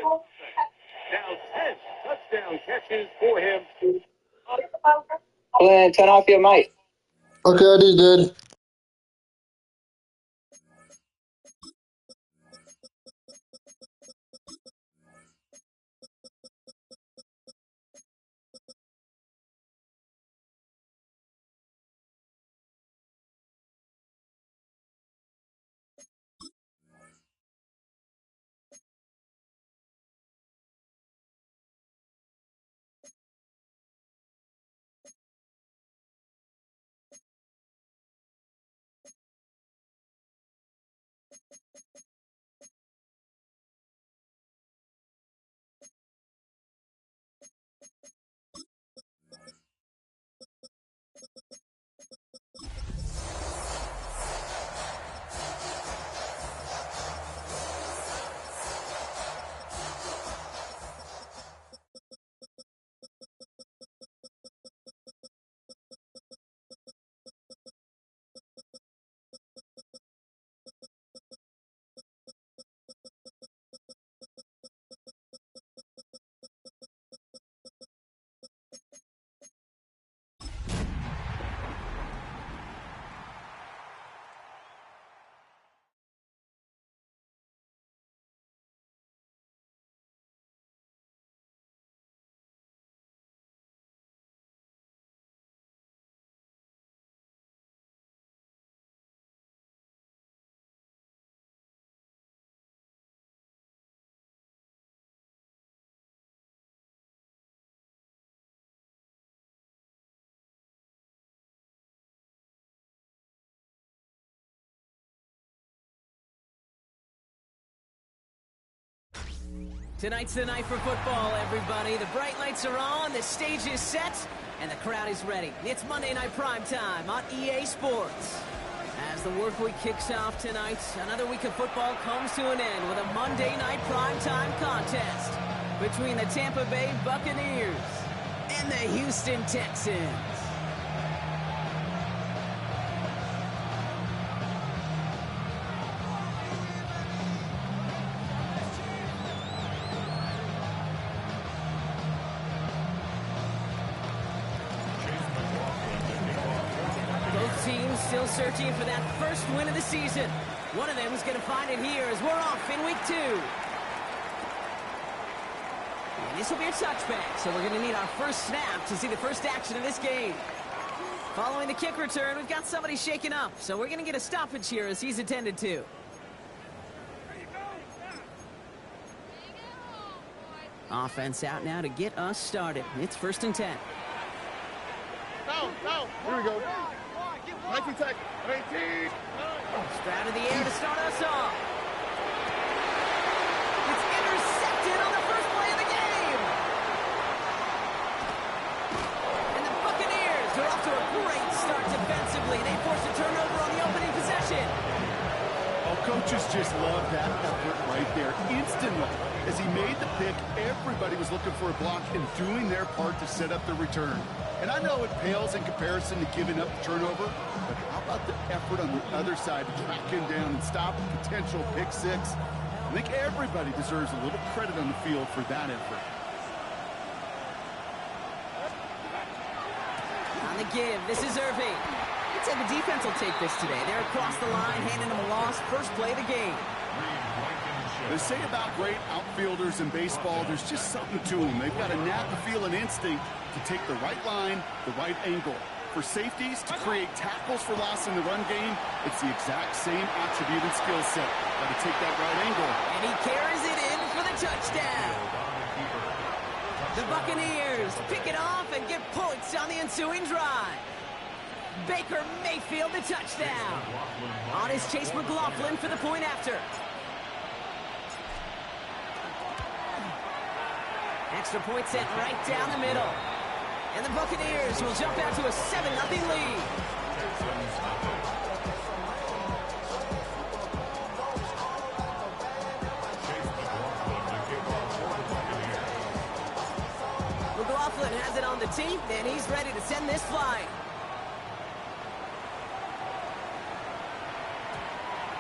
Now 10 touchdown catches for him. Glenn, turn off your mic. Okay, I just did. Tonight's the night for football, everybody. The bright lights are on, the stage is set, and the crowd is ready. It's Monday Night Primetime on EA Sports. As the work week kicks off tonight, another week of football comes to an end with a Monday Night Primetime contest between the Tampa Bay Buccaneers and the Houston Texans. Still searching for that first win of the season. One of them is going to find it here as we're off in week 2. And this will be a touchback, so we're going to need our first snap to see the first action of this game. Following the kick return, we've got somebody shaken up, so we're going to get a stoppage here as he's attended to. Offense out now to get us started. It's 1st and 10. Down. Here we go. 19 tech. 18. Stroud in the air to start us off. It's intercepted on the first play of the game. And the Buccaneers are off to a great start defensively. They force a turnover on the opening possession. Oh, coaches just love that effort right there. Instantly, as he made the pick, everybody was looking for a block and doing their part to set up the return. And I know it pales in comparison to giving up the turnover, but how about the effort on the other side to track him down and stop a potential pick six? I think everybody deserves a little credit on the field for that effort. On the give, this is Irving. Let's say the defense will take this today. They're across the line, handing them a loss. First play of the game. They say about great outfielders in baseball, there's just something to them. They've got a knack, a feel, and instinct to take the right line, the right angle. For safeties, to create tackles for loss in the run game, it's the exact same attribute and skill set. Got to take that right angle. And he carries it in for the touchdown. The Buccaneers pick it off and get points on the ensuing drive. Baker Mayfield the touchdown. On is Chase McLaughlin for the point after. Extra point set right down the middle. And the Buccaneers will jump out to a 7-0 lead. McLaughlin has it on the tee, and he's ready to send this flying.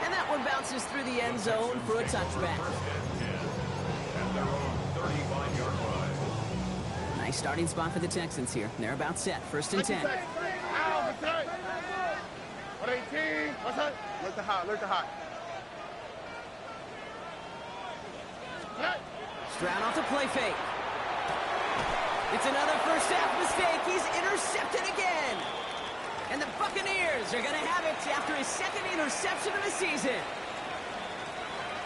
And that one bounces through the end zone for a touchback. Nice starting spot for the Texans here. They're about set. 1st and 10. 118. What's up? Look the hot. Stroud off the play fake. It's another first half mistake. He's intercepted again. And the Buccaneers are going to have it after his 2nd interception of the season.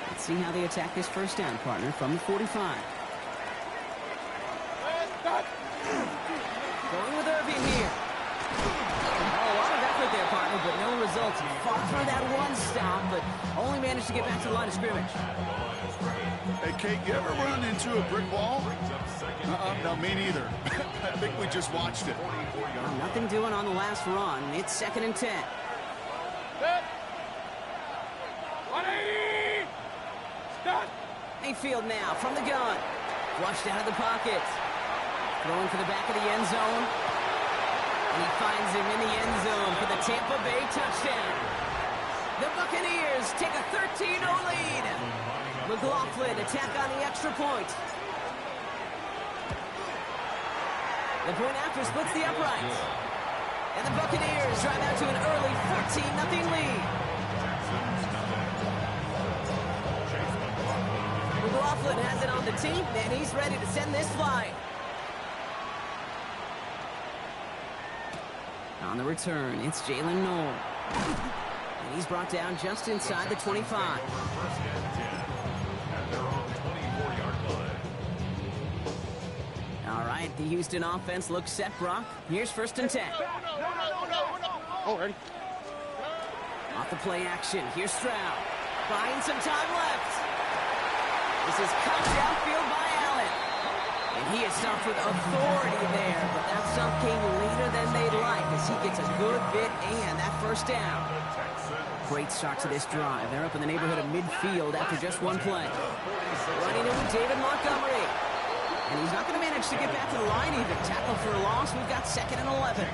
Let's see how they attack this first down, partner, from the 45. Going with Irving here. Oh, a lot of effort there, partner, but no results. He fought for that one stop, but only managed to get back to the line of scrimmage. Hey, Kate, you ever run into a brick wall? No, me neither. I think we just watched it. Well, nothing doing on the last run. It's 2nd and 10. 180. Stop. Mayfield now from the gun. Flushed out of the pocket. Throwing for the back of the end zone. And he finds him in the end zone for the Tampa Bay touchdown. The Buccaneers take a 13-0 lead. McLaughlin attack on the extra point. The point after splits the uprights. And the Buccaneers drive out to an early 14-0 lead. McLaughlin has it on the team, and he's ready to send this flying. On the return, it's Jalen Noel. And he's brought down just inside the 25. All right, the Houston offense looks set, Brock. Here's 1st and 10. Oh, ready? Off the play action, here's Stroud. Buying some time left. This is cut downfield by Allen. And he is stopped with authority there, but that stop came later than they'd like as he gets a good bit and that first down. Great start to this drive. They're up in the neighborhood of midfield after just one play. Running in with David Montgomery. And he's not going to manage to get back to the line even. Tackle for a loss. We've got 2nd and 11.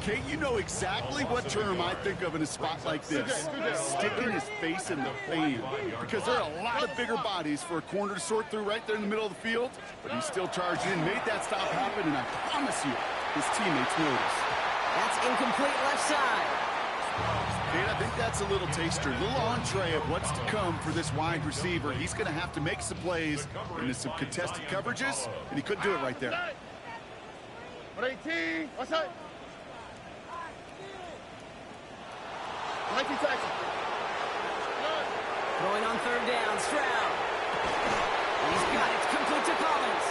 Kate, you know exactly what term I think of in a spot like this. Sticking his face in the fan. Because there are a lot of bigger bodies for a corner to sort through right there in the middle of the field. But he still charged in, made that stop happen, and I promise you, his teammates noticed. That's incomplete left side. Kate, I think that's a little taster, a little entree of what's to come for this wide receiver. He's going to have to make some plays into some contested coverages, and he couldn't do it right there. 118. What's up? 19 seconds. Throwing on 3rd down, Stroud. He's got it complete to Collins.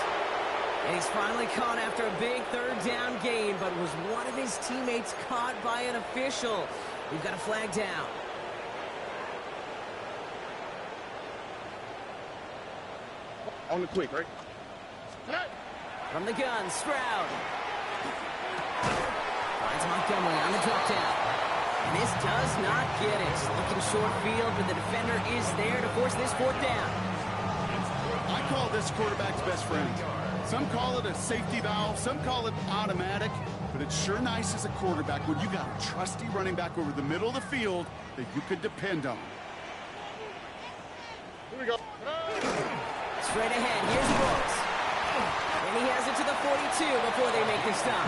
And he's finally caught after a big 3rd down gain, but was one of his teammates caught by an official. We've got a flag down. On the quick, right? From the gun, Stroud. Finds Montgomery on the drop down. And this does not get it. Looking short field, but the defender is there to force this 4th down. I call this quarterback's best friend. Some call it a safety valve, some call it automatic, but it's sure nice as a quarterback when you got a trusty running back over the middle of the field that you could depend on. Here we go. Straight ahead, here's Bucs. And he has it to the 42 before they make the stop.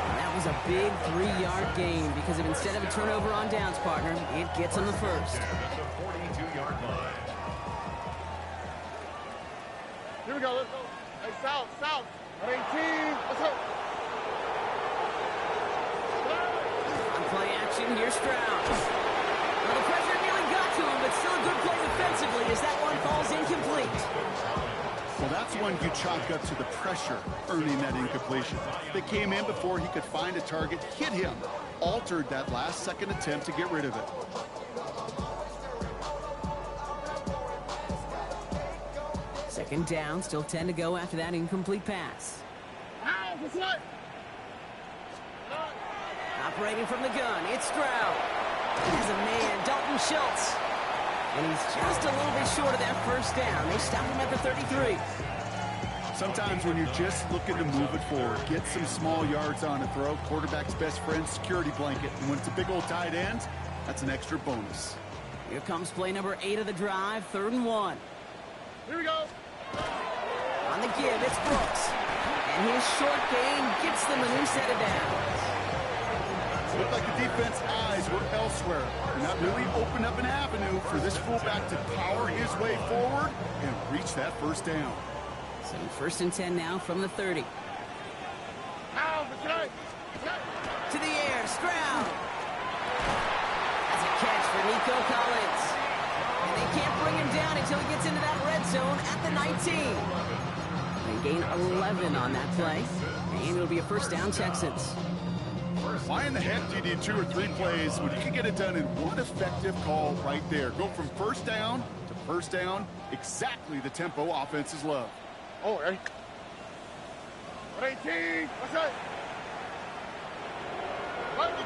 And that was a big 3-yard gain because if instead of a turnover on downs, partner, it gets him the first. Here we go. Let's go. Hey, south. 18. What's up? On play action, here's Stroud. Well, the pressure nearly got to him, but still a good play defensively as that one falls incomplete. Well, that's one you chalk up to the pressure earning that incompletion. They came in before he could find a target, hit him, altered that last-second attempt to get rid of it. Second down, still 10 to go after that incomplete pass. Operating from the gun, it's Stroud. There's a man, Dalton Schultz. And he's just a little bit short of that first down. They stop him at the 33. Sometimes when you're just looking to move it forward, get some small yards on a throw, quarterback's best friend, security blanket. And when it's a big old tight end, that's an extra bonus. Here comes play number 8 of the drive, 3rd and 1. Here we go. On the give, it's Brooks. And his short game gets them a new set of downs. Looked like the defense eyes were elsewhere. And that really opened up an avenue for this fullback to power his way forward and reach that first down. So 1st and 10 now from the 30. To the air, Stroud. That's a catch for Nico Collins. And they can't bring him down until he gets into that red zone at the 19. They gain 11 on that play. And it'll be a first down, Texans. Why in the heck do you need 2 or 3 plays when you can get it done in one effective call right there? Go from first down to first down, exactly the tempo offenses love. Oh, ready? 18. What's that? Buggy.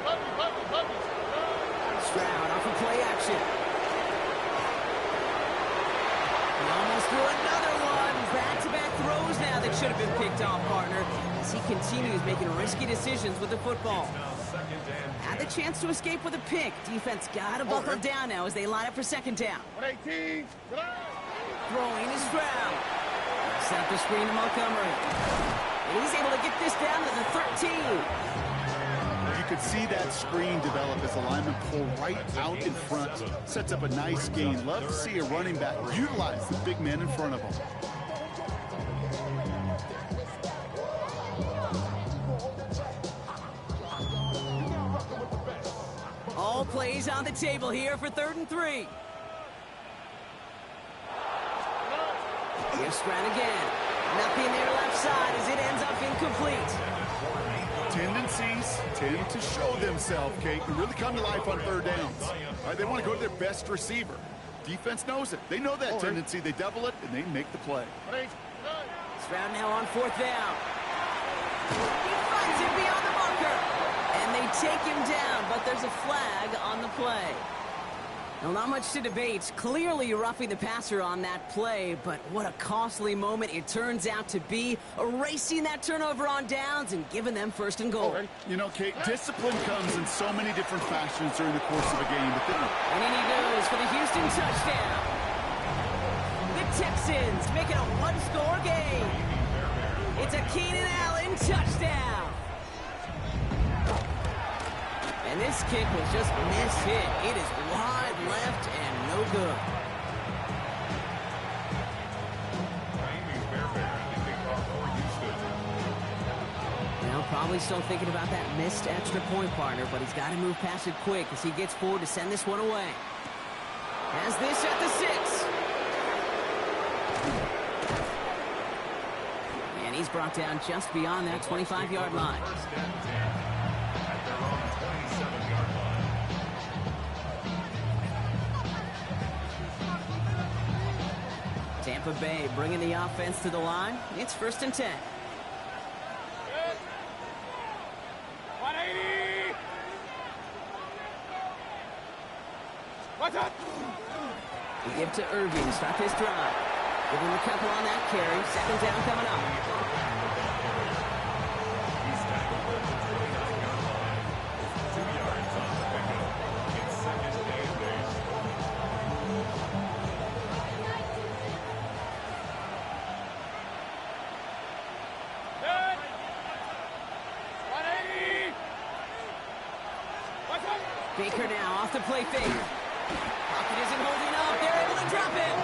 Stroud off of play action. He almost threw another one. Back-to-back throws now that should have been picked off, partner, as he continues making risky decisions with the football. Had the chance to escape with a pick. Defense got to buckle down now as they line up for second down. 18. Throwing to Stroud. Set up the screen to Montgomery. And he's able to get this down to the 13. You could see that screen develop as the linemen pull right out in front. Sets up a nice gain. Love to see a running back utilize the big man in front of him. All plays on the table here for 3rd and 3. Here's Stroud again. Nothing there left side as it ends up incomplete. Tendencies tend to show themselves, Kate, and really come to life on 3rd downs. They want to go to their best receiver. Defense knows it. They know that tendency. They double it, and they make the play. Stroud now on 4th down. He finds it beyond the marker. And they take him down, but there's a flag on the play. Well, not much to debate. Clearly roughing the passer on that play, but what a costly moment it turns out to be, erasing that turnover on downs and giving them 1st and goal. You know, Kate, discipline comes in so many different fashions during the course of a game. But then... And in he goes for the Houston touchdown. The Texans make it a 1-score game. It's a Keenan Allen touchdown. And this kick was just mishit. It is wide left and no good. Now probably still thinking about that missed extra point, partner, but he's got to move past it quick as he gets forward to send this one away. Has this at the 6. And he's brought down just beyond that 25-yard line. Tampa Bay bringing the offense to the line. It's 1st and 10. 180. What's up? We give to Irving to start this drive. Give him a couple on that carry. 2nd down coming up. Baker now off the play fake. Pocket isn't holding up. They're able to drop it.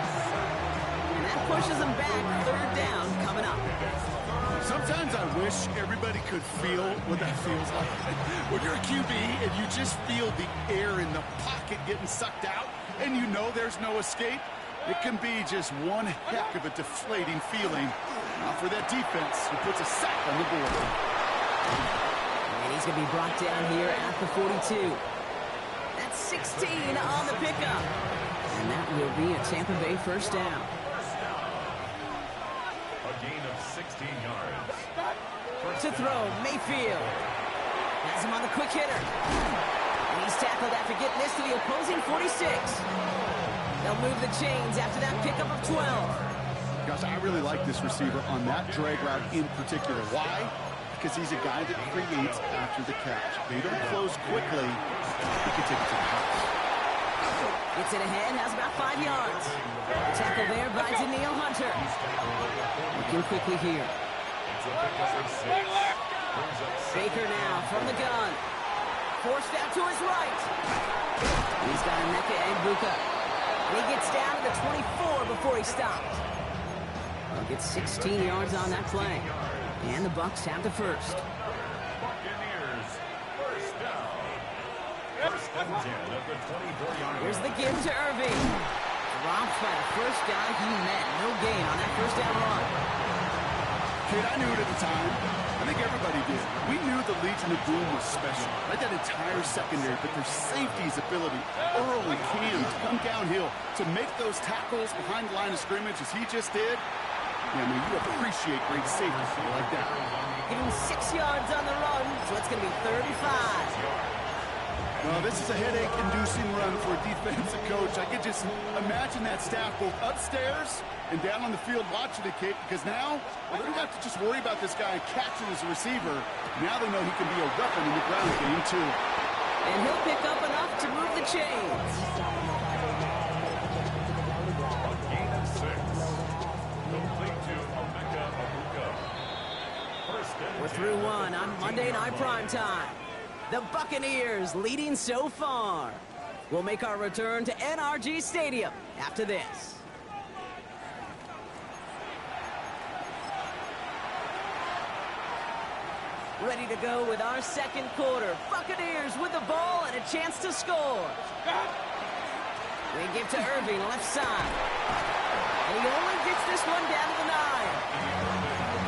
And that pushes them back. 3rd down coming up. Sometimes I wish everybody could feel what that feels like. When you're a QB and you just feel the air in the pocket getting sucked out and you know there's no escape, it can be just one heck of a deflating feeling. Now for that defense, who puts a sack on the board. And he's going to be brought down here at the 42. 16 on the pickup. And that will be a Tampa Bay 1st down. A gain of 16 yards. To throw, Mayfield. Has him on the quick hitter. And he's tackled after getting this to the opposing 46. They'll move the chains after that pickup of 12. Gosh, I really like this receiver on that drag route in particular. Why? Because he's a guy that creates after the catch. They don't close quickly. He can take it to the house. Gets it ahead, has about 5 yards. tackle there by Daniil Hunter. Looking quickly here. Baker now from the gun. Forced out to his right. He's got Emeka and Bucs. And he gets down to the 24 before he stopped. Well, gets 16 yards on that play. And the Bucs have the first. Buccaneers, first down. First and 10 at the 24-yard line. Here's the give to Irving. Dropped by the first guy he met. No gain on that first down run. Kid, I knew it at the time. I think everybody did. We knew the Legion of Boom was special. Like that entire secondary, but their safety's ability, early Cam to come downhill, to make those tackles behind the line of scrimmage as he just did. Yeah, I mean, you appreciate great safety like that. Getting 6 yards on the run, so it's going to be 35. Well, this is a headache-inducing run for a defensive coach. I could just imagine that staff both upstairs and down on the field watching the kid, because now they don't have to just worry about this guy catching as a receiver. Now they know he can be a weapon in the ground game, too. And he'll pick up enough to move the chains. A gain of 6. Complete to Emeka Egbuka. First and We're 10 through at the one on Monday Night Primetime. The Buccaneers leading so far. We'll make our return to NRG Stadium after this. Ready to go with our second quarter. Buccaneers with the ball and a chance to score. They give to Irving, left side. And he only gets this one down to the 9.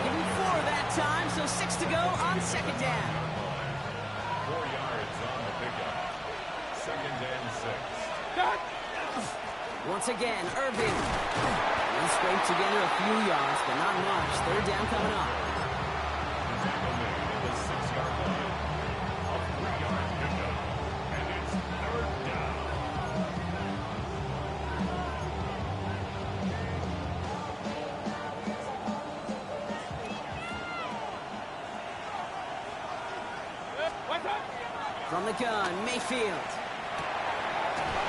Give him 4 that time, so 6 to go on second down. 4 yards on the pickup. Second and 6. Once again, Irving. He scraped together a few yards, but not much. Third down coming up. Tackle made at the 6-yard line. A 3-yard pickup. And it's third down. From the gun, Mayfield.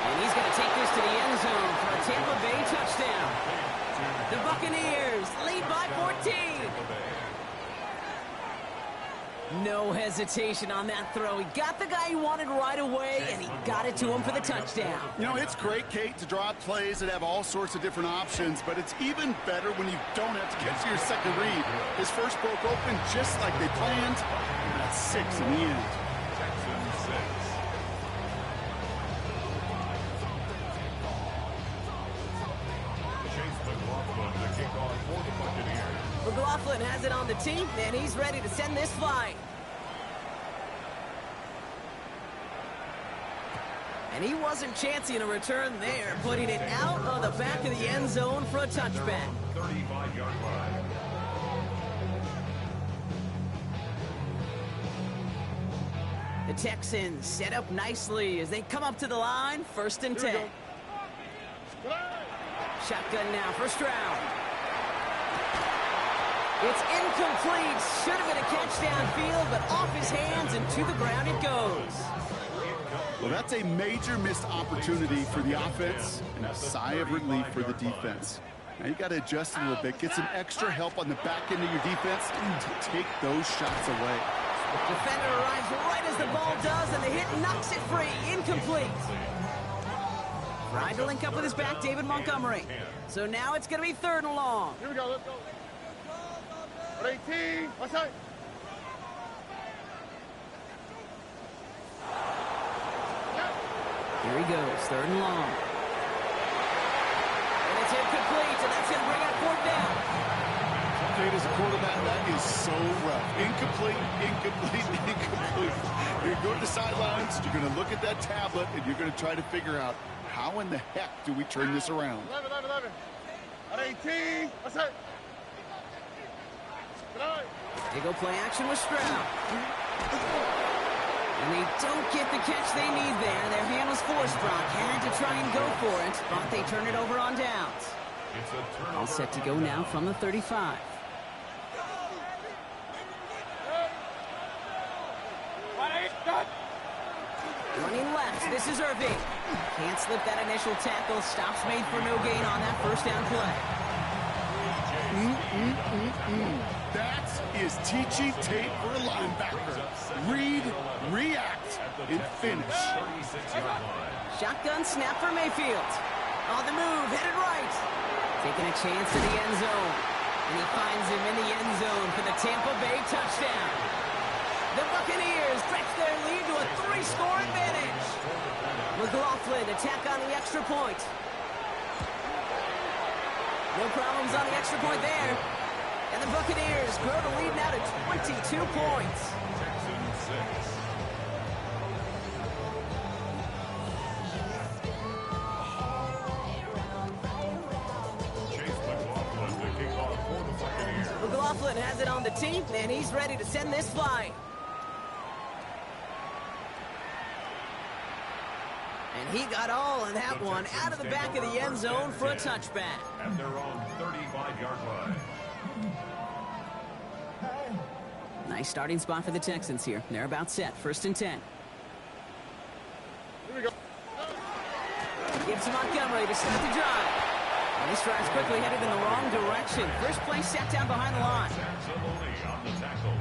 And he's going to take this to the end zone for a Tampa Bay touchdown. The Buccaneers lead by 14. No hesitation on that throw. He got the guy he wanted right away, and he got it to him for the touchdown. You know, it's great, Kate, to draw up plays that have all sorts of different options, but it's even better when you don't have to get to your second read. His first broke open just like they planned, and that's 6 in the end. Texans 6. Chase McLaughlin to kick off for the Buccaneers. McLaughlin has it on the team, and he's ready to send this flight. And he wasn't chancing a return there, putting it out of the back of the end zone for a touchback. 35-yard line. The Texans set up nicely as they come up to the line, 1st and 10. Shotgun now, first round. It's incomplete. Should have been a catch downfield, but off his hands and to the ground it goes. Well, that's a major missed opportunity for the offense and a sigh of relief for the defense. Now you got to adjust a little bit, get some extra help on the back end of your defense to take those shots away. Defender arrives right as the ball does, and the hit knocks it free. Incomplete. Tried to link up with his back, David Montgomery. So now it's going to be 3rd and long. Here we go, let's go. 18, what's that? Here he goes, 3rd and long. And it's incomplete, and that's going to bring up 4th down. Kate, as a quarterback, that is so rough. Incomplete, incomplete, incomplete. You're going to go to the sidelines, you're going to look at that tablet, and you're going to try to figure out how in the heck do we turn this around. 11. At 18, what's that? They go play action with Stroud. And they don't get the catch they need there. Their hand was forced. Brock had to try and go for it, but they turn it over on downs. It's a turnover. All set to go now from the 35. Running left, this is Irving. Can't slip that initial tackle. Stops made for no gain on that first down play. That is teaching tape for a linebacker. Read, react, and finish. Shotgun snap for Mayfield. On the move, headed right. Taking a chance in the end zone. And he finds him in the end zone for the Tampa Bay touchdown. The Buccaneers stretch their lead to a 3-score advantage. McLaughlin attack on the extra point. No problems on the extra point there. And the Buccaneers grow the lead now to 22 points. Texans 6. Chase McLaughlin, the kickoff for the Buccaneers. McLaughlin has it on the tee, and he's ready to send this flying. And he got all of that one out of the back of the end zone for a touchback. At their own 35-yard line. Nice starting spot for the Texans here. They're about set. 1st and 10. Here we go. Gives to Montgomery to start the drive. And this drive's quickly headed in the wrong direction. First play set down behind the line. On the tackle.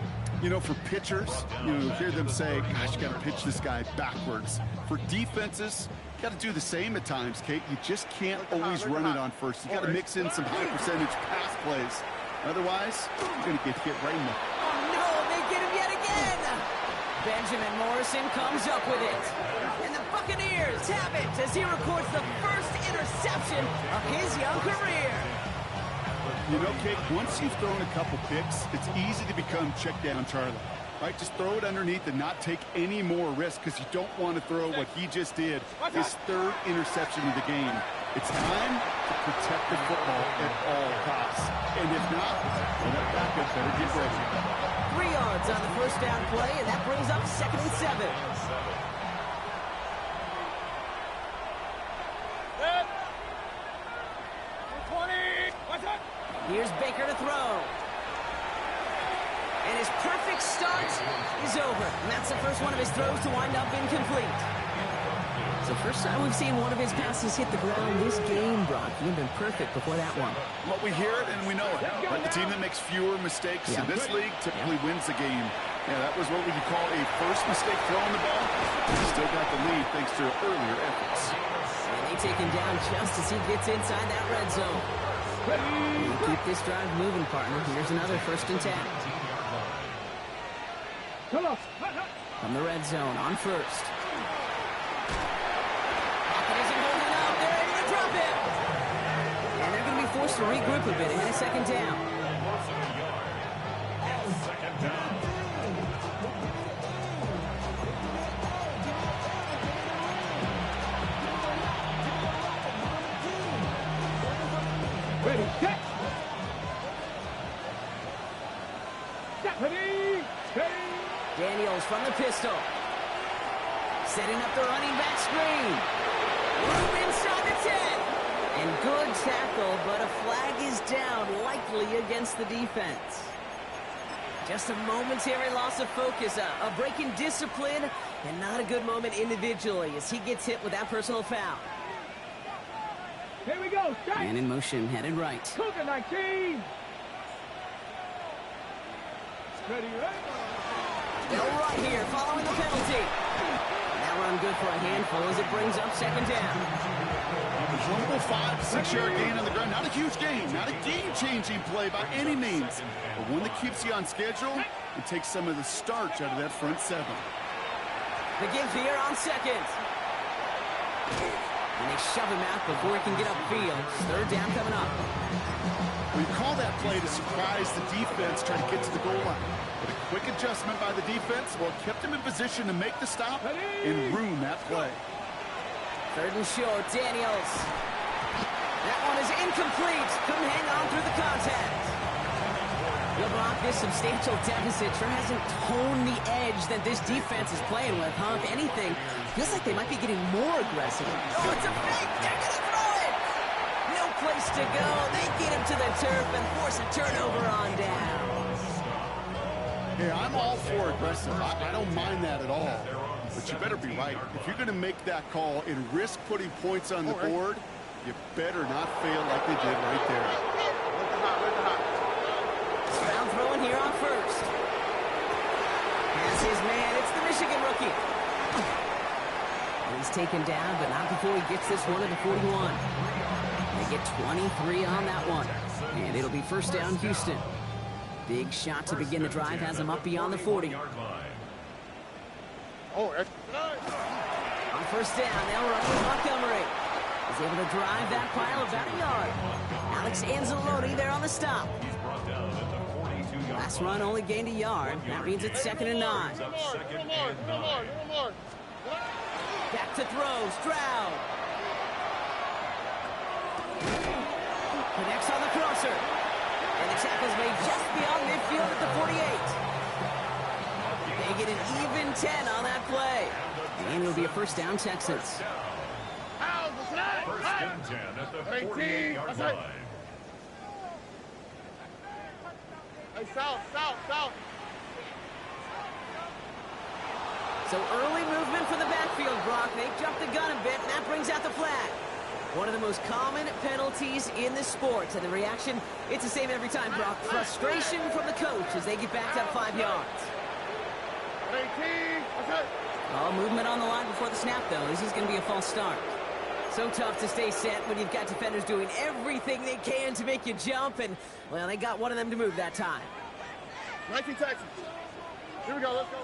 You know, for pitchers, you hear them say, gosh, you got to pitch this guy backwards. For defenses, you got to do the same at times, Kate. You just can't always run it on first. You got to mix in some high percentage pass plays. Otherwise, you're going to get hit right in the... Oh, no, they get him yet again. Benjamin Morrison comes up with it. And the Buccaneers have it as he records the first interception of his young career. You know, Kate, once you've thrown a couple picks, it's easy to become check down Charlie. Right? Just throw it underneath and not take any more risk because you don't want to throw what he just did, his 3rd interception of the game. It's time to protect the football at all costs. And if not, well, that backup better get ready. 3 yards on the first down play, and that brings up 2nd and 7. Here's Baker to throw. And his perfect start is over. And that's the first one of his throws to wind up incomplete. It's the first time we've seen one of his passes hit the ground this game, Brock. He'd been perfect before that one. Well, we hear it and we know it. But the team that makes fewer mistakes in this league typically wins the game. Yeah, that was what we could call a first mistake throwing the ball. He still got the lead thanks to earlier efforts. And they take him down just as he gets inside that red zone. And keep this drive moving, partner. Here's another 1st and 10. From the red zone on 1st. Pocket isn't holding up. They're able to drop it. And they're going to be forced to regroup a bit ahead of 2nd down. 2nd down. Ready, set. Stephanie, steady. Daniels from the pistol. Setting up the running back screen. Room inside the 10. And good tackle, but a flag is down, likely against the defense. Just a momentary loss of focus, a break in discipline, and not a good moment individually as he gets hit with that personal foul. Here we go, strike. And in motion, headed right. Cougar 19. Ready, right? Still right here, following the penalty. That run good for a handful as it brings up 2nd down. Humble 5 to 6 yard gain on the ground. Not a huge gain, not a game-changing play by any means, but one that keeps you on schedule and takes some of the starch out of that front 7. The give here on 2nd. And they shove him out before he can get upfield. 3rd down coming up. We call that play to surprise the defense, try to get to the goal line. But a quick adjustment by the defense, well, kept him in position to make the stop and ruin that play. 3rd and short, Daniels. That one is incomplete. Couldn't hang on through the contact. LeBron, this substantial deficit sure hasn't toned the edge that this defense is playing with, huh? If anything, feels like they might be getting more aggressive. Oh, it's a fake! They're gonna throw it! No place to go. They get him to the turf and force a turnover on down. Hey, I'm all for aggressive. I don't mind that at all. But you better be right. If you're going to make that call and risk putting points on the board, You better not fail like they did right there. Brown throwing here on first. That's his man. It's the Michigan rookie. He's taken down, but not before he gets this one at the 41. They get 23 on that one. And it'll be first down, Houston. Big shot to begin the drive has him up beyond the 40. Oh, On first down, they'll run with Montgomery. He's able to drive that pile about a yard. Alex Anzalone there on the stop. Last run only gained a yard. That means it's 2nd and 9. Back to throw, Stroud. Connects on the crosser. And the tackle's made just beyond midfield at the 48. They get an even 10 on that play. And it'll be a first down, Texans. First and 10 at the 48-yard line. Hey, south. So early movement for the backfield, Brock. They jumped the gun a bit, and that brings out the flag. One of the most common penalties in the sport. And the reaction, it's the same every time, Brock. Frustration from the coach as they get backed up 5 yards. 18. Oh, movement on the line before the snap, though. This is going to be a false start. So tough to stay set when you've got defenders doing everything they can to make you jump. And, well, they got one of them to move that time. 19 Texans. Here we go, let's go.